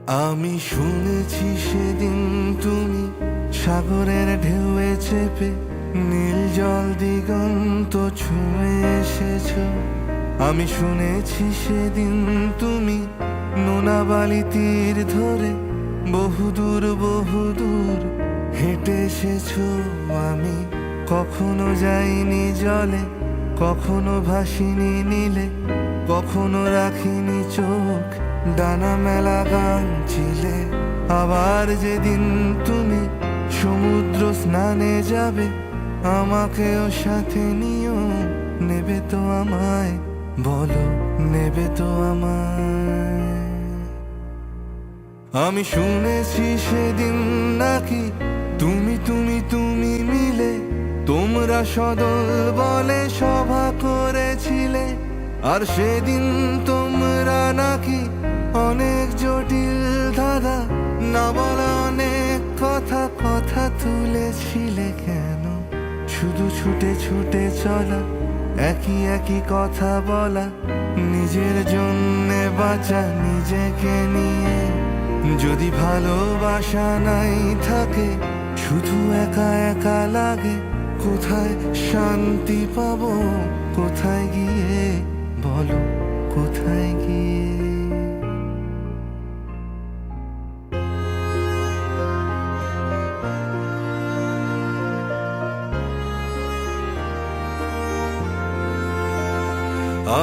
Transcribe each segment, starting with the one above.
আমি শুনেছি সেদিন তুমি সাগরের ঢেউয়ে চেপে নীল জল দিগন্ত ছুঁয়ে এসেছো। আমি শুনেছি সেদিন তুমি নোনা বালি তীর ধরে বহুদূর বহুদূর হেঁটে এসেছো। আমি কখনো যাইনি জলে, কখনো ভাসিনি নীলে, কখনো রাখিনি চোখ ডানা মেলা গান ছিলে। আবার যেদিন তুমি সমুদ্র স্নানে যাবে, আমাকেও সাথে নিও। নেবে তো আমায়, বলো নেবে তো আমায়? আমি শুনেছি সেদিন নাকি তুমি তুমি তুমি মিলে তোমরা সদল বলে সভা করেছিলে। আর সেদিন তোমরা নাকি অনেক জটিল ধাঁধা না বলা অনেক কথা কথা তুলেছিলে। কেন শুধু ছুটে ছুটে চলা, একই একই কথা বলা, নিজের জন্যে বাঁচা নিজেকে নিয়ে? যদি ভালোবাসা নাই থাকে, শুধু একা একা লাগে, কোথায় শান্তি পাবো? কোথায় গিয়ে বলো, কোথায় গিয়ে?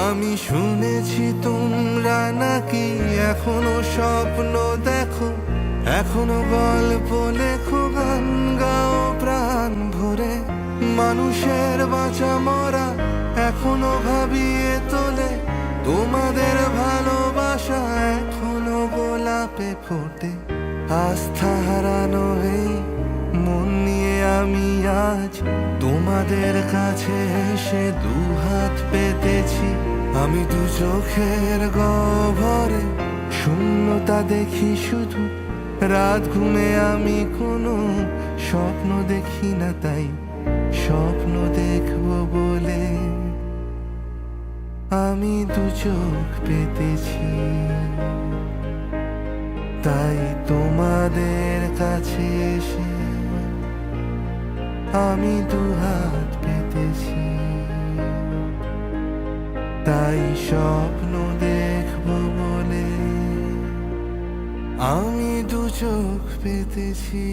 আমি শুনেছি তোমরা নাকি এখনো স্বপ্ন দেখো, এখনো গল্প লেখো, গান গাও প্রাণ ভরে। মানুষের বাঁচা মরা এখনো ভাবিয়ে তোলে, তোমাদের ভালোবাসা এখনো গোলাপে ফোটে। আস্থা হারানো এই মন নিয়ে আমি আজ তোমাদের কাছে এসে দুহাত পেতেছি। আমি দু চোখের গহ্বরে শূন্যতা দেখি শুধু, রাত ঘুমে আমি কোনো স্বপ্ন দেখি না, তাই স্বপ্ন দেখবো বলে আমি দু চোখ পেতেছি। তাই তোমাদের কাছে এসে আমি দুহাত পেতেছি। তাই স্বপ্ন দেখবো বলে আমি দু চোখ পেতেছি।